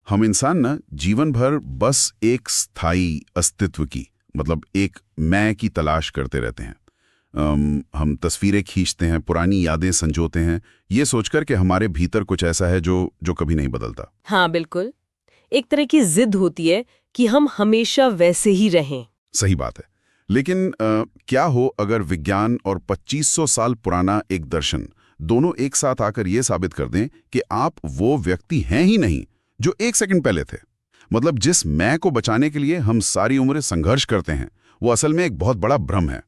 हम इंसान ना जीवन भर बस एक स्थायी अस्तित्व की मतलब एक मैं की तलाश करते रहते हैं। हम तस्वीरें खींचते हैं, पुरानी यादें संजोते हैं, ये सोचकर कि हमारे भीतर कुछ ऐसा है जो जो कभी नहीं बदलता। हाँ बिल्कुल। एक तरह की जिद होती है कि हम हमेशा वैसे ही रहें। सही बात है। लेकिन क्या हो अगर विज्ञान और 2500 साल पुराना एक दर्शन दोनों एक साथ आकर ये साबित कर दें कि आप वो व्यक्ति हैं ही नहीं जो एक सेकंड पहले थे। मतलब जिस मैं को बचाने के लिए हम सारी उम्र संघर्ष करते हैं, वो असल में एक बहुत बड़ा भ्रम है।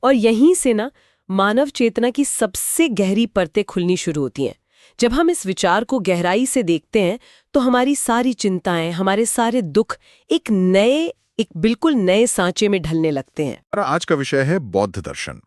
और यहीं से ना मानव चेतना की सबसे गहरी परतें खुलनी शुरू होती हैं। जब हम इस विचार को गहराई से देखते हैं तो हमारी सारी चिंताएं, हमारे सारे दुख एक बिल्कुल नए सांचे में ढलने लगते हैं। हमारा आज का विषय है बौद्ध दर्शन।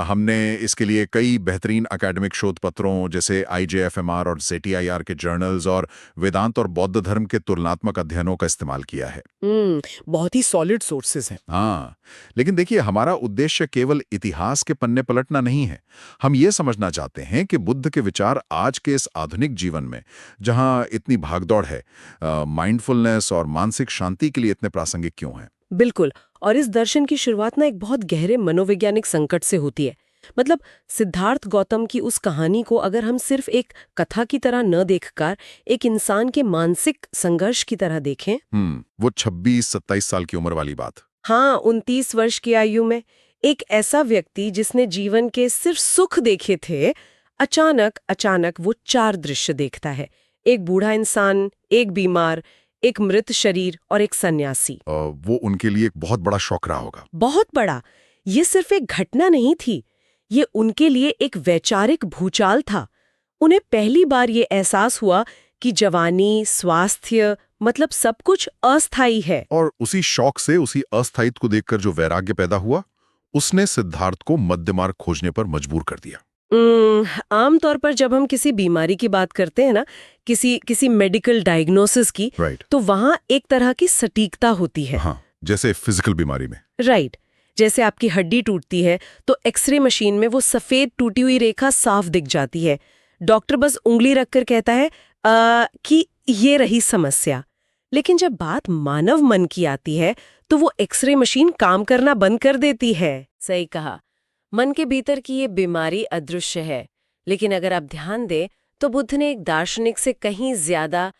हमने इसके लिए कई बेहतरीन अकेडमिक शोध पत्रों जैसे IJFMR और ZTIR के जर्नल्स और वेदांत और बौद्ध धर्म के तुलनात्मक अध्ययनों का इस्तेमाल किया है। बहुत ही सॉलिड सोर्सेज हैं। हाँ, लेकिन देखिए हमारा उद्देश्य केवल इतिहास के पन्ने पलटना नहीं है। हम ये समझना चाहते हैं कि बुद्ध के विचार आज के इस आधुनिक जीवन में, जहाँ इतनी भागदौड़ है, माइंडफुलनेस और मानसिक शांति के लिए इतने प्रासंगिक क्यों हैं। बिल्कुल। और इस दर्शन की शुरुआत ना एक बहुत गहरे मनोवैज्ञानिक संकट से होती है। मतलब सिद्धार्थ गौतम की उस कहानी को अगर हम सिर्फ एक कथा की तरह न देखकर एक इंसान के मानसिक संघर्ष की तरह देखें। वो 26-27 साल की उम्र वाली बात। हाँ, 29 वर्ष की आयु में एक ऐसा व्यक्ति जिसने जीवन के सिर्फ सुख देखे थे, अचानक वो 4 दृश्य देखता है। एक बूढ़ा इंसान, एक बीमार, एक मृत शरीर और एक सन्यासी। वो उनके लिए एक बहुत बड़ा शौक रहा होगा। बहुत बड़ा। ये सिर्फ एक घटना नहीं थी, ये उनके लिए एक वैचारिक भूचाल था। उन्हें पहली बार ये एहसास हुआ कि जवानी, स्वास्थ्य, मतलब सब कुछ अस्थायी है। और उसी शौक से, उसी अस्थायित्व को देखकर जो वैराग्य पैदा हुआ, उसने सिद्धार्थ को मध्य मार्ग खोजने पर मजबूर कर दिया। आमतौर पर जब हम किसी बीमारी की बात करते हैं ना, किसी मेडिकल डायग्नोसिस की, तो वहां एक तरह की सटीकता होती है। हाँ, जैसे फिजिकल बीमारी में। राइट। जैसे आपकी हड्डी टूटती है तो एक्सरे मशीन में वो सफेद टूटी हुई रेखा साफ दिख जाती है। डॉक्टर बस उंगली रखकर कहता है कि ये रही समस्या। लेकिन जब बात मानव मन की आती है तो वो एक्सरे मशीन काम करना बंद कर देती है। सही कहा। मन के भीतर की ये बीमारी अदृश्य है। लेकिन अगर आप ध्यान दें तो बुद्ध ने एक दार्शनिक से कहीं ज्यादा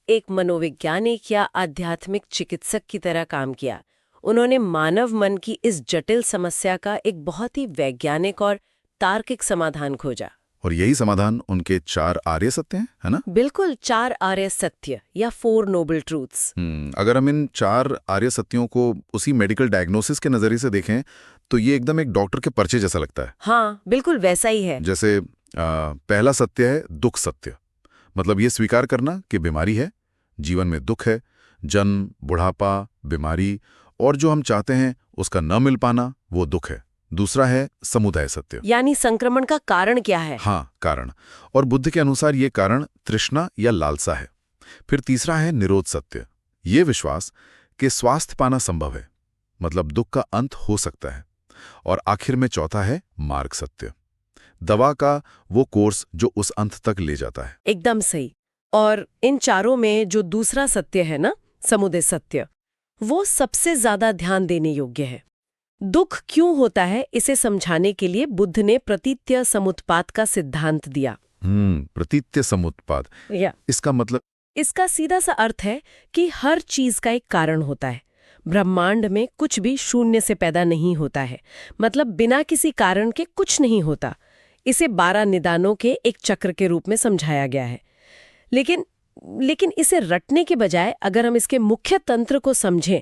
एक मनोवैज्ञानिक या आध्यात्मिक चिकित्सक की तरह काम किया। उन्होंने मानव मन की इस जटिल समस्या का एक बहुत ही वैज्ञानिक और तार्किक समाधान खोजा। और यही समाधान उनके 4 आर्य सत्य हैं, है ना? बिल्कुल, 4 आर्य सत्य या 4 नोबल ट्रूथ्स। अगर हम इन 4 आर्य सत्यों को उसी मेडिकल डायग्नोसिस के नजरिए से देखें तो ये एकदम एक डॉक्टर के पर्चे जैसा लगता है। हाँ, बिल्कुल वैसा ही है। जैसे पहला सत्य है दुख सत्य। मतलब ये स्वीकार करना कि बीमारी है, जीवन में दुख है, जन्म, बुढ़ापा, बीमारी, और जो हम चाहते हैं उसका न मिल पाना, वो दुख है। दूसरा है समुदाय सत्य, यानी संक्रमण का कारण क्या है। हाँ, कारण। और बुद्ध के अनुसार ये कारण तृष्णा या लालसा है। फिर तीसरा है निरोध सत्य, ये विश्वास कि स्वास्थ्य पाना संभव है, मतलब दुख का अंत हो सकता है। और आखिर में चौथा है मार्ग सत्य, दवा का वो कोर्स जो उस अंत तक ले जाता है। एकदम सही। और इन चारों में जो दूसरा सत्य है ना, समुदाय सत्य, वो सबसे ज्यादा ध्यान देने योग्य है। दुख क्यों होता है इसे समझाने के लिए बुद्ध ने प्रतीत्य समुत्पाद का सिद्धांत दिया। प्रतीत्य समुत्पाद, इसका मतलब? इसका सीधा सा अर्थ है कि हर चीज का एक कारण होता है। ब्रह्मांड में कुछ भी शून्य से पैदा नहीं होता है, मतलब बिना किसी कारण के कुछ नहीं होता। इसे 12 निदानों के एक चक्र के रूप में समझाया गया है। लेकिन इसे रटने के बजाय अगर हम इसके मुख्य तंत्र को समझें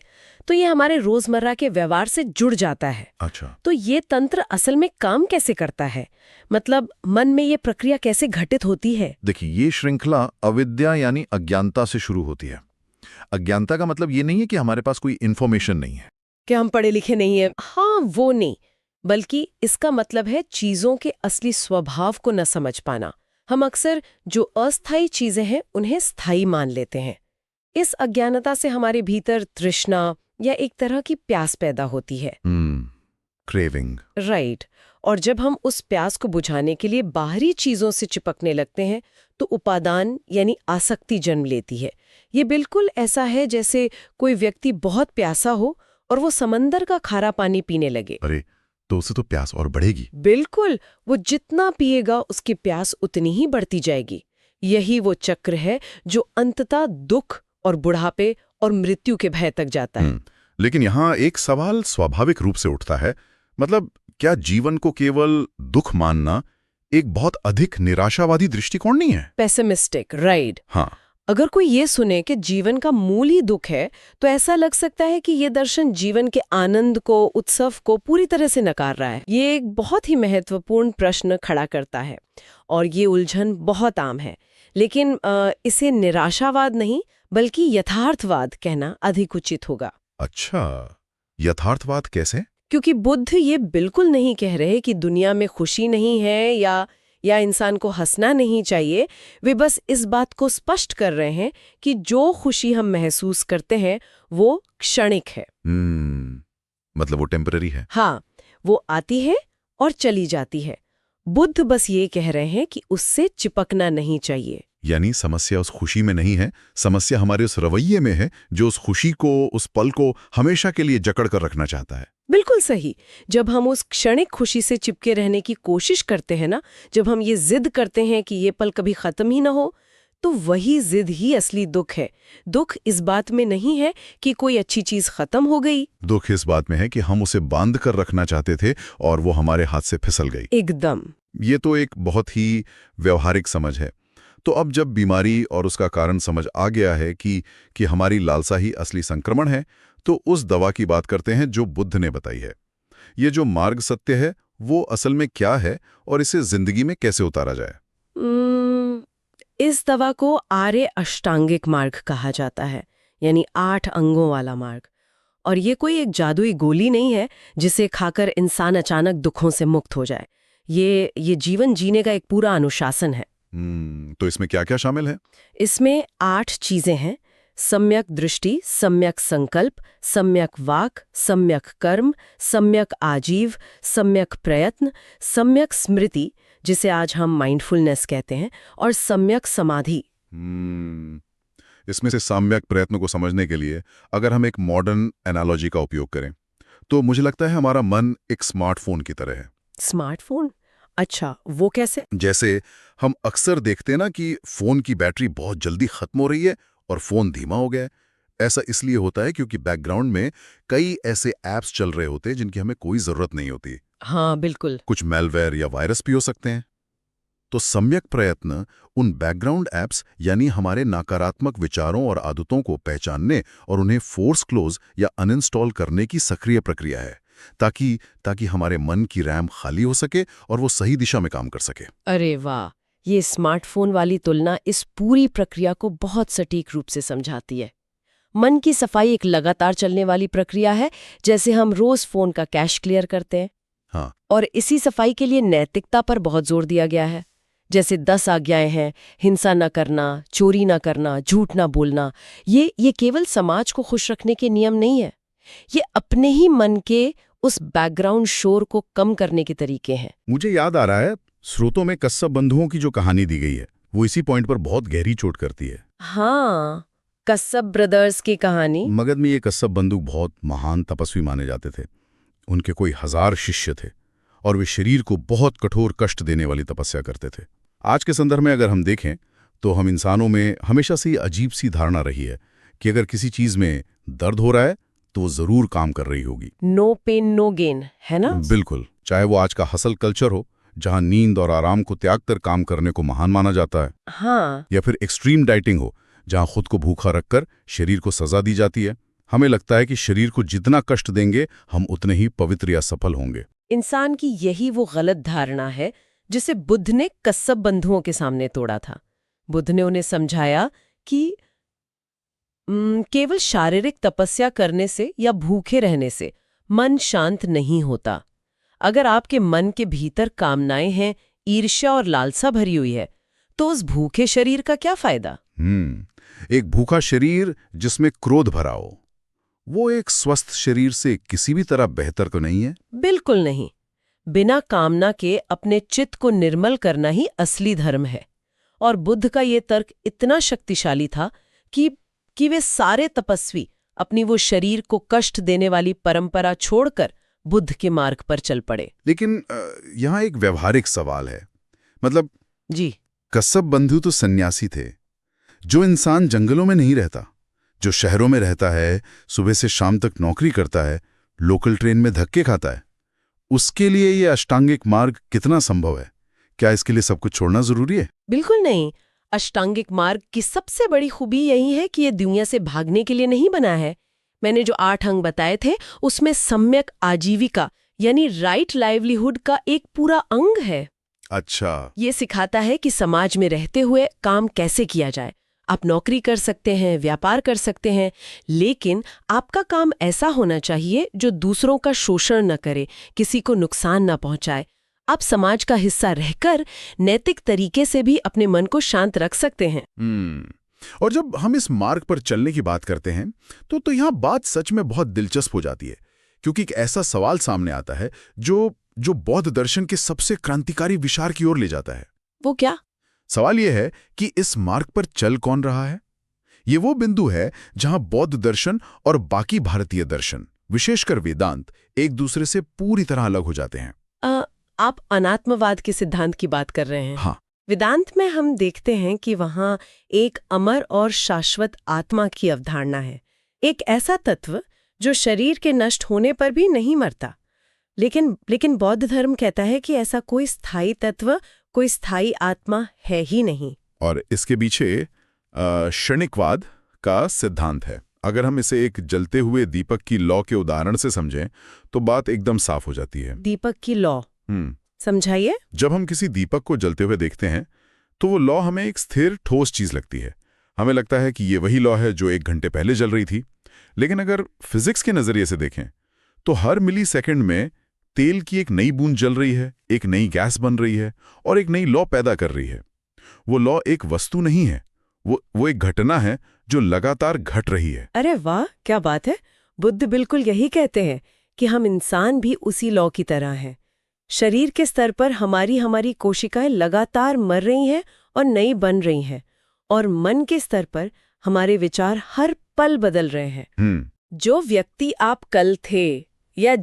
तो ये हमारे रोजमर्रा के व्यवहार से जुड़ जाता है। अच्छा। तो ये तंत्र असल में काम कैसे करता है, मतलब मन में ये प्रक्रिया कैसे घटित होती है। देखिए, ये श्रृंखला अविद्या यानी अज्ञानता से शुरू होती है। अज्ञानता का मतलब ये नहीं है कि हमारे पास कोई इन्फॉर्मेशन नहीं है, कि हम पढ़े लिखे नहीं है, हाँ वो नहीं, बल्कि इसका मतलब है चीजों के असली स्वभाव को न समझ पाना। हम अक्सर जो अस्थायी चीजें हैं उन्हें स्थायी मान लेते हैं। इस अज्ञानता से हमारे भीतर तृष्णा या एक तरह की प्यास पैदा होती है। क्रेविंग। राइट। और जब हम उस प्यास को बुझाने के लिए बाहरी चीजों से चिपकने लगते हैं तो उपादान यानी आसक्ति जन्म लेती है। ये बिल्कुल ऐसा है जैसे कोई व्यक्ति बहुत प्यासा हो और वो समंदर का खारा पानी पीने लगे। अरे, तो उसे तो प्यास और बढ़ेगी। बिल्कुल, वो जितना पिएगा उसकी प्यास उतनी ही बढ़ती जाएगी। यही वो चक्र है जो अंततः दुख और बुढ़ापे और मृत्यु के भय तक जाता है। लेकिन यहाँ एक सवाल स्वाभाविक रूप से उठता है, मतलब क्या जीवन को केवल दुख मानना एक बहुत अधिक निराशावादी दृष्टिकोण नहीं है? Pessimistic, right. हाँ। अगर कोई ये सुने कि जीवन का मूल ही दुख है तो ऐसा लग सकता है कि ये दर्शन जीवन के आनंद को, उत्सव को पूरी तरह से नकार रहा है। ये एक बहुत ही महत्वपूर्ण प्रश्न खड़ा करता है और ये उलझन बहुत आम है। लेकिन इसे निराशावाद नहीं बल्कि यथार्थवाद कहना अधिक उचित होगा। अच्छा, यथार्थवाद कैसे? क्योंकि बुद्ध ये बिल्कुल नहीं कह रहे कि दुनिया में खुशी नहीं है या इंसान को हंसना नहीं चाहिए। वे बस इस बात को स्पष्ट कर रहे हैं कि जो खुशी हम महसूस करते हैं वो क्षणिक है। मतलब वो टेम्पररी है। हाँ, वो आती है और चली जाती है। बुद्ध बस ये कह रहे हैं कि उससे चिपकना नहीं चाहिए। यानी समस्या उस खुशी में नहीं है, समस्या हमारे उस रवैये में है जो उस खुशी को, उस पल को हमेशा के लिए जकड़ कर रखना चाहता है। बिल्कुल सही। जब हम उस क्षणिक खुशी से चिपके रहने की कोशिश करते हैं ना, जब हम ये जिद करते हैं कि ये पल कभी खत्म ही ना हो, तो वही जिद ही असली दुख है। दुख इस बात में नहीं है कि कोई अच्छी चीज खत्म हो गई। दुख इस बात में है कि हम उसे बांध कर रखना चाहते थे और वो हमारे हाथ से फिसल गई। एकदम। ये तो एक बहुत ही व्यवहारिक समझ है। तो अब जब बीमारी और उसका कारण समझ आ गया है कि हमारी लालसा ही असली संक्रमण है, तो उस दवा की बात करते हैं जो बुद्ध ने बताई है। ये जो मार्ग सत्य है वो असल में क्या है और इसे जिंदगी में कैसे उतारा जाए? इस दवा को आर्य अष्टांगिक मार्ग कहा जाता है, यानी 8 अंगों वाला मार्ग। और ये कोई एक जादुई गोली नहीं है जिसे खाकर इंसान अचानक दुखों से मुक्त हो जाए। ये जीवन जीने का एक पूरा अनुशासन है। तो इसमें क्या क्या शामिल है? इसमें 8 चीजें हैं। सम्यक दृष्टि, सम्यक संकल्प, सम्यक वाक, सम्यक कर्म, सम्यक आजीव, सम्यक प्रयत्न, सम्यक स्मृति जिसे आज हम माइंडफुलनेस कहते हैं, और सम्यक समाधि। इसमें से सम्यक प्रयत्न को समझने के लिए अगर हम एक मॉडर्न एनालॉजी का उपयोग करें तो मुझे लगता है हमारा मन एक स्मार्टफोन की तरह है। स्मार्टफोन? अच्छा, वो कैसे? जैसे हम अक्सर देखते हैं ना कि फोन की बैटरी बहुत जल्दी खत्म हो रही है और फोन धीमा हो गया है। ऐसा इसलिए होता है क्योंकि बैकग्राउंड में कई ऐसे ऐप्स चल रहे होते हैं जिनकी हमें कोई जरूरत नहीं होती। हाँ, बिल्कुल। कुछ मेलवेयर या वायरस भी हो सकते हैं। तो सम्यक प्रयत्न उन बैकग्राउंड ऐप्स यानी हमारे नकारात्मक विचारों और आदतों को पहचानने और उन्हें फोर्स क्लोज या अनइंस्टॉल करने की सक्रिय प्रक्रिया है, ताकि हमारे मन की रैम खाली हो सके और वो सही दिशा में काम कर सके। अरे वाह, ये स्मार्टफोन वाली तुलना इस पूरी प्रक्रिया को बहुत सटीक रूप से समझाती है। मन की सफाई एक लगातार चलने वाली प्रक्रिया है, जैसे हम रोज फोन का कैश क्लियर करते हैं। हाँ। और इसी सफाई के लिए नैतिकता पर बहुत जोर दिया गया है। जैसे 10 आज्ञाएं हैं, हिंसा न करना, चोरी न करना, झूठ न बोलना। ये केवल समाज को खुश रखने के नियम नहीं है, ये अपने ही मन के उस बैकग्राउंड शोर को कम करने के तरीके हैं। मुझे याद आ रहा है, स्रोतों में कश्यप बंधुओं की जो कहानी दी गई है वो इसी पॉइंट पर बहुत गहरी चोट करती है। हाँ, कश्यप ब्रदर्स की कहानी। मगध में ये कश्यप बंधु बहुत महान तपस्वी माने जाते थे। उनके कोई 1000 शिष्य थे और वे शरीर को बहुत कठोर कष्ट देने वाली तपस्या करते थे। आज के संदर्भ में अगर हम देखें तो हम इंसानों में हमेशा से अजीब सी धारणा रही है कि अगर किसी चीज में दर्द हो रहा है तो वो जरूर काम कर रही होगी। नो पेन नो गेन, है ना? बिल्कुल। चाहे वो आज का हसल कल्चर हो जहां नींद और आराम को त्याग कर काम करने को महान माना जाता है, हाँ, या फिर एक्सट्रीम डाइटिंग हो जहां खुद को भूखा रखकर शरीर को सजा दी जाती है। हमें लगता है कि शरीर को जितना कष्ट देंगे हम उतने ही पवित्र या सफल होंगे। इंसान की यही वो गलत धारणा है जिसे बुद्ध ने कश्यप बंधुओं के सामने तोड़ा था। बुद्ध ने उन्हें समझाया कि केवल शारीरिक तपस्या करने से या भूखे रहने से मन शांत नहीं होता। अगर आपके मन के भीतर कामनाएं हैं, ईर्ष्या और लालसा भरी हुई है, तो उस भूखे शरीर का क्या फायदा? एक भूखा शरीर जिसमें क्रोध भरा हो, वो एक स्वस्थ शरीर से किसी भी तरह बेहतर तो नहीं है? बिल्कुल नहीं। बिना कामना के अपने चित्त को निर्मल करना ही असली धर्म है। और बुद्ध का ये तर्क इतना शक्तिशाली था कि वे सारे तपस्वी अपनी वो शरीर को कष्ट देने वाली परंपरा छोड़कर बुद्ध के मार्ग पर चल पड़े। लेकिन यहाँ एक व्यवहारिक सवाल है। मतलब जी, कस्सप बंधु तो सन्यासी थे। जो इंसान जंगलों में नहीं रहता, जो शहरों में रहता है, सुबह से शाम तक नौकरी करता है, लोकल ट्रेन में धक्के खाता है, उसके लिए ये अष्टांगिक मार्ग कितना संभव है? क्या इसके लिए सब कुछ छोड़ना जरूरी है? बिल्कुल नहीं। अष्टांगिक मार्ग की सबसे बड़ी खूबी यही है कि ये दुनिया से भागने के लिए नहीं बना है। मैंने जो 8 अंग बताए थे उसमें सम्यक आजीविका यानी राइट लाइवलीहुड का एक पूरा अंग है। अच्छा, ये सिखाता है कि समाज में रहते हुए काम कैसे किया जाए। आप नौकरी कर सकते हैं, व्यापार कर सकते हैं, लेकिन आपका काम ऐसा होना चाहिए जो दूसरों का शोषण न करे, किसी को नुकसान न पहुंचाए। आप समाज का हिस्सा रहकर नैतिक तरीके से भी अपने मन को शांत रख सकते हैं। और जब हम इस मार्ग पर चलने की बात करते हैं तो यहाँ बात सच में बहुत दिलचस्प हो जाती है, क्योंकि एक ऐसा सवाल सामने आता है जो बौद्ध दर्शन के सबसे क्रांतिकारी विचार की ओर ले जाता है। वो क्या? सवाल यह है कि इस मार्ग पर चल कौन रहा है? ये वो बिंदु है जहां बौद्ध दर्शन और बाकी भारतीय दर्शन, विशेषकर वेदांत, एक दूसरे से पूरी तरह अलग हो जाते हैं। आप अनात्मवाद के सिद्धांत की बात कर रहे हैं। हाँ, वेदांत में हम देखते हैं कि वहां एक अमर और शाश्वत आत्मा की अवधारणा है, एक ऐसा तत्व जो शरीर के नष्ट होने पर भी नहीं मरता। लेकिन बौद्ध धर्म कहता है कि ऐसा कोई स्थायी तत्व, कोई स्थायी आत्मा है ही नहीं। और इसके पीछे क्षणिकवाद का सिद्धांत है। अगर हम इसे एक जलते हुए दीपक की लौ के उदाहरण से समझें तो बात एकदम साफ हो जाती है। दीपक की लौ समझाइए। जब हम किसी दीपक को जलते हुए देखते हैं तो वो लौ हमें एक स्थिर ठोस चीज लगती है। हमें लगता है कि ये वही लौ है जो 1 घंटे पहले जल रही थी। लेकिन अगर फिजिक्स के नजरिए से देखें तो हर मिली सेकेंड में तेल की एक नई बूंद जल रही है, एक नई गैस बन रही है और एक नई लौ पैदा कर रही है। वो लौ एक वस्तु नहीं है, वो एक घटना है जो लगातार घट रही है। अरे वाह, क्या बात है। बुद्ध बिल्कुल यही कहते हैं कि हम इंसान भी उसी लौ की तरह हैं। शरीर के स्तर पर हमारी कोशिकाएं लगातार मर रही हैं और नई बन रही हैं, और मन के स्तर पर हमारे विचार हर पल बदल रहे हैं। जो व्यक्ति आप कल थे या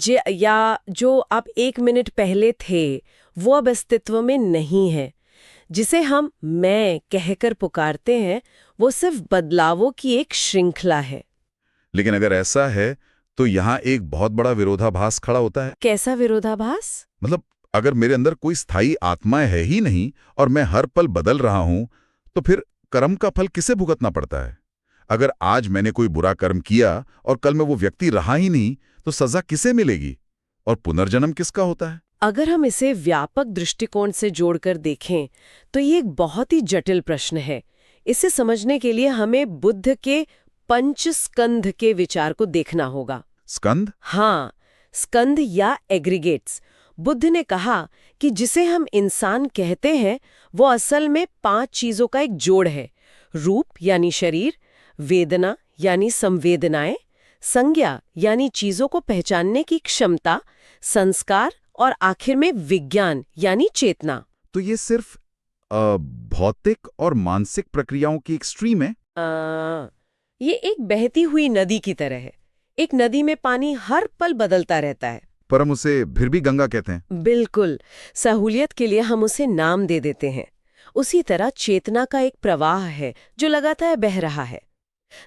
जो आप 1 मिनट पहले थे, वो अब अस्तित्व में नहीं है। जिसे हम मैं कहकर पुकारते हैं, वो सिर्फ बदलावों की एक श्रृंखला है। लेकिन अगर ऐसा है तो यहाँ एक बहुत बड़ा विरोधाभास खड़ा होता है। कैसा विरोधाभास? मतलब अगर मेरे अंदर कोई स्थायी आत्माएं है ही नहीं और मैं हर पल बदल रहा हूं, तो फिर कर्म का फल किसे भुगतना पड़ता है? अगर आज मैंने कोई बुरा कर्म किया और कल में वो व्यक्ति रहा ही नहीं, तो सजा किसे मिलेगी और पुनर्जन्म किसका होता है? अगर हम इसे व्यापक दृष्टिकोण से जोड़कर देखें तो ये एक बहुत ही जटिल प्रश्न है। इसे समझने के लिए हमें बुद्ध के 5 स्कंध के विचार को देखना होगा। स्कंध? हाँ, स्कंध या एग्रीगेट्स। बुद्ध ने कहा कि जिसे हम इंसान कहते हैं वो असल में 5 चीजों का एक जोड़ है। रूप यानी शरीर, वेदना यानी संवेदनाएं, संज्ञा यानी चीजों को पहचानने की क्षमता, संस्कार और आखिर में विज्ञान यानी चेतना। तो ये सिर्फ भौतिक और मानसिक प्रक्रियाओं की एक स्ट्रीम है? ये एक बहती हुई नदी की तरह है। एक नदी में पानी हर पल बदलता रहता है, पर हम उसे फिर भी गंगा कहते हैं। बिल्कुल, सहूलियत के लिए हम उसे नाम दे देते हैं। उसी तरह चेतना का एक प्रवाह है जो लगातार बह रहा है।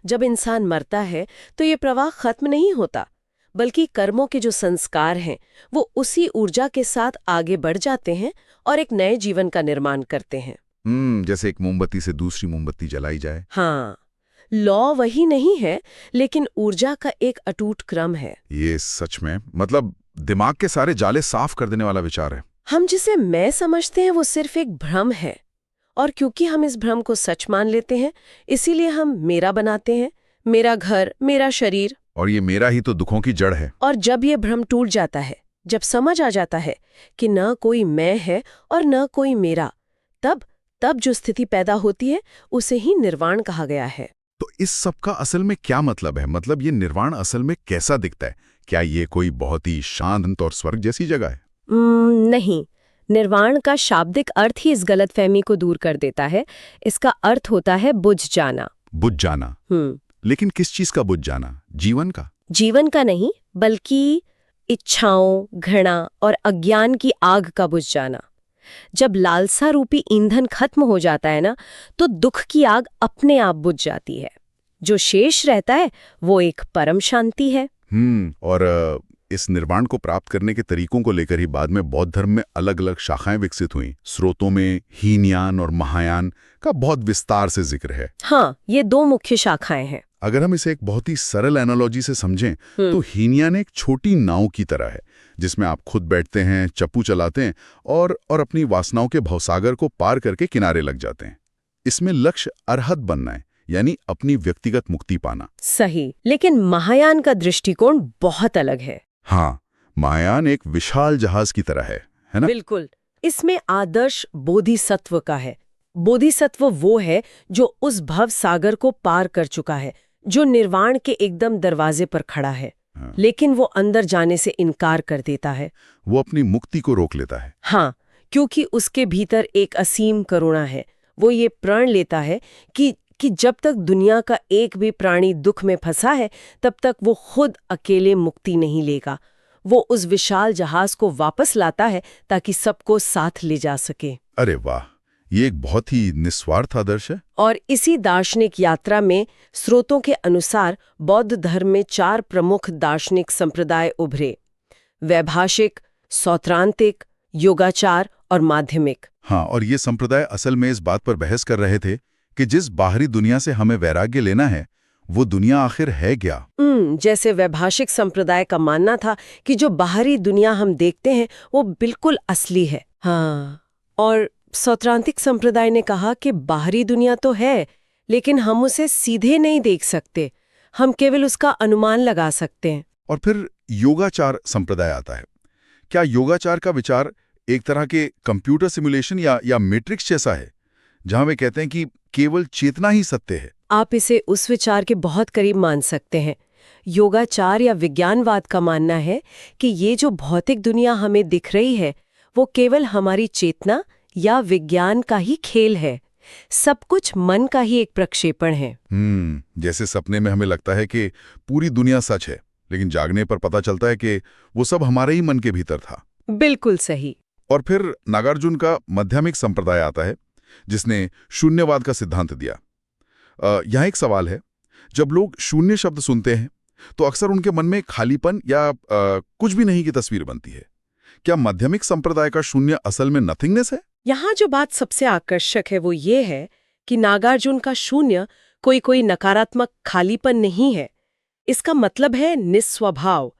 जब इंसान मरता है तो ये प्रवाह खत्म नहीं होता, बल्कि कर्मों के जो संस्कार हैं वो उसी ऊर्जा के साथ आगे बढ़ जाते हैं और एक नए जीवन का निर्माण करते हैं। जैसे एक मोमबत्ती से दूसरी मोमबत्ती जलाई जाए। हाँ, लॉ वही नहीं है, लेकिन ऊर्जा का एक अटूट क्रम है। ये सच में मतलब दिमाग के सारे जाले साफ कर देने वाला विचार है। हम जिसे मैं समझते हैं वो सिर्फ एक भ्रम है, और क्योंकि हम इस भ्रम को सच मान लेते हैं, इसीलिए हम मेरा बनाते हैं, मेरा घर, मेरा शरीर। और ये मेरा ही तो दुखों की जड़ है। और जब ये भ्रम टूट जाता है, जब समझ आ जाता है कि न कोई मैं है और न कोई मेरा, तब जो स्थिति पैदा होती है उसे ही निर्वाण कहा गया है। तो इस सब का असल में क्या मतलब है? मतलब ये निर्वाण असल में कैसा दिखता है? क्या ये कोई बहुत ही शांत और स्वर्ग जैसी जगह है? नहीं, निर्वाण का शाब्दिक अर्थ ही इस गलतफहमी को दूर कर देता है। इसका अर्थ होता है बुझ जाना। बुझ जाना। लेकिन किस चीज का बुझ जाना? जीवन का? जीवन का नहीं, बल्कि इच्छाओं, घृणा और अज्ञान की आग का बुझ जाना। जब लालसा रूपी ईंधन खत्म हो जाता है ना, तो दुख की आग अपने आप बुझ जाती है। जो शेष रहता है वो एक परम शांति है। और इस निर्वाण को प्राप्त करने के तरीकों को लेकर ही बाद में बौद्ध धर्म में अलग अलग शाखाएं विकसित हुई। स्रोतों में हीनयान और महायान का बहुत विस्तार से जिक्र है। हाँ, ये दो मुख्य शाखाएं हैं। अगर हम इसे एक बहुत ही सरल एनालॉजी से समझें तो हीनयान एक छोटी नाव की तरह है, जिसमें आप खुद बैठते हैं, चप्पू चलाते हैं और अपनी वासनाओं के भवसागर को पार करके किनारे लग जाते हैं। इसमें लक्ष्य अरहत बनना है, यानी अपनी व्यक्तिगत मुक्ति पाना। सही, लेकिन महायान का दृष्टिकोण बहुत अलग है। हाँ, महायान एक विशाल जहाज की तरह है ना? बिल्कुल। इसमें आदर्श बोधिसत्व का है। बोधिसत्व वो है जो उस भव सागर को पार कर चुका है, जो निर्वाण के एकदम दरवाजे पर खड़ा है। लेकिन वो अंदर जाने से इनकार कर देता है। वो अपनी मुक्ति को रोक लेता है। हाँ, क्योंकि उसके भीतर एक असीम करुणा है। वो ये प्रण लेता है कि जब तक दुनिया का एक भी प्राणी दुख में फंसा है, तब तक वो खुद अकेले मुक्ति नहीं लेगा। वो उस विशाल जहाज को वापस लाता है ताकि सबको साथ ले जा सके। अरे वाह, ये एक बहुत ही निस्वार्थ आदर्श है। और इसी दार्शनिक यात्रा में स्रोतों के अनुसार बौद्ध धर्म में 4 प्रमुख दार्शनिक संप्रदाय उभरे: वैभाषिक, सौत्रांतिक, योगाचार और माध्यमिक। हाँ, और ये संप्रदाय असल में इस बात पर बहस कर रहे थे कि जिस बाहरी दुनिया से हमें वैराग्य लेना है, वो दुनिया आखिर है क्या? जैसे वैभाषिक संप्रदाय का मानना था कि जो बाहरी दुनिया हम देखते हैं वो बिल्कुल असली है। हाँ, और सौत्रांतिक संप्रदाय ने कहा कि बाहरी दुनिया तो है, लेकिन हम उसे सीधे नहीं देख सकते, हम केवल उसका अनुमान लगा सकते हैं। और फिर योगाचार संप्रदाय आता है। क्या योगाचार का विचार एक तरह के कंप्यूटर सिमुलेशन या मैट्रिक्स जैसा है, जहां वे कहते हैं कि केवल चेतना ही सत्य है? आप इसे उस विचार के बहुत करीब मान सकते हैं। योगाचार या विज्ञानवाद का मानना है कि ये जो भौतिक दुनिया हमें दिख रही है, वो केवल हमारी चेतना या विज्ञान का ही खेल है। सब कुछ मन का ही एक प्रक्षेपण है। जैसे सपने में हमें लगता है कि पूरी दुनिया सच है, लेकिन जागने पर पता चलता है कि वो सब हमारे ही मन के भीतर था। बिल्कुल सही। और फिर नागार्जुन का माध्यमिक संप्रदाय आता है, जिसने शून्यवाद का सिद्धांत दिया। यहाँ एक सवाल है, जब लोग शून्य शब्द सुनते हैं तो अक्सर उनके मन में खालीपन या कुछ भी नहीं की तस्वीर बनती है। क्या माध्यमिक संप्रदाय का शून्य असल में नथिंगनेस है? यहाँ जो बात सबसे आकर्षक है वो ये है कि नागार्जुन का शून्य कोई नकारात्मक खालीपन नहीं है। इसका मतलब है निस्वभाव,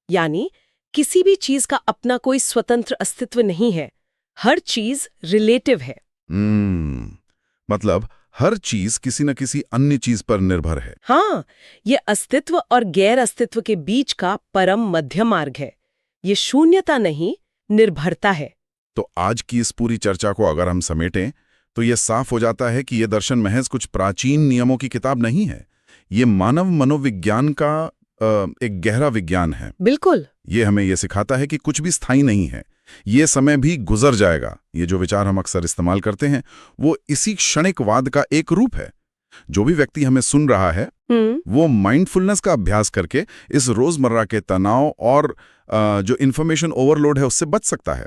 यानी किसी भी चीज का अपना कोई स्वतंत्र अस्तित्व नहीं है। हर चीज रिलेटिव है। मतलब हर चीज किसी न किसी अन्य चीज पर निर्भर है। हाँ, ये अस्तित्व और गैर अस्तित्व के बीच का परम मध्य मार्ग है। ये शून्यता नहीं, निर्भरता है। तो आज की इस पूरी चर्चा को अगर हम समेटें तो ये साफ हो जाता है कि ये दर्शन महज कुछ प्राचीन नियमों की किताब नहीं है। ये मानव मनोविज्ञान का एक गहरा विज्ञान है। बिल्कुल। ये हमें ये सिखाता है कि कुछ भी स्थायी नहीं है, ये समय भी गुजर जाएगा। ये जो विचार हम अक्सर इस्तेमाल करते हैं वो इसी क्षणिकवाद का एक रूप है। जो भी व्यक्ति हमें सुन रहा है वो माइंडफुलनेस का अभ्यास करके इस रोजमर्रा के तनाव और जो इन्फॉर्मेशन ओवरलोड है उससे बच सकता है।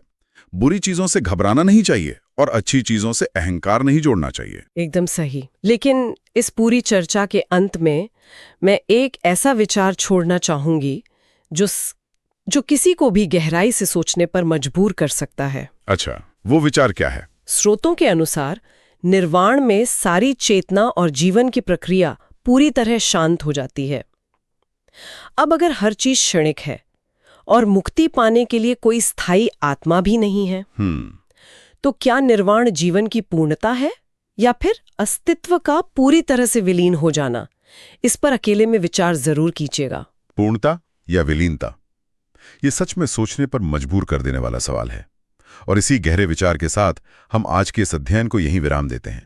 बुरी चीजों से घबराना नहीं चाहिए और अच्छी चीजों से अहंकार नहीं जोड़ना चाहिए। एकदम सही। लेकिन इस पूरी चर्चा के अंत में मैं एक ऐसा विचार छोड़ना चाहूंगी जो किसी को भी गहराई से सोचने पर मजबूर कर सकता है। अच्छा, वो विचार क्या है? स्रोतों के अनुसार निर्वाण में सारी चेतना और जीवन की प्रक्रिया पूरी तरह शांत हो जाती है। अब अगर हर चीज क्षणिक है और मुक्ति पाने के लिए कोई स्थायी आत्मा भी नहीं है, तो क्या निर्वाण जीवन की पूर्णता है या फिर अस्तित्व का पूरी तरह से विलीन हो जाना? इस पर अकेले में विचार जरूर कीजिएगा। पूर्णता या विलीनता, ये सच में सोचने पर मजबूर कर देने वाला सवाल है। और इसी गहरे विचार के साथ हम आज के इस अध्ययन को यहीं विराम देते हैं।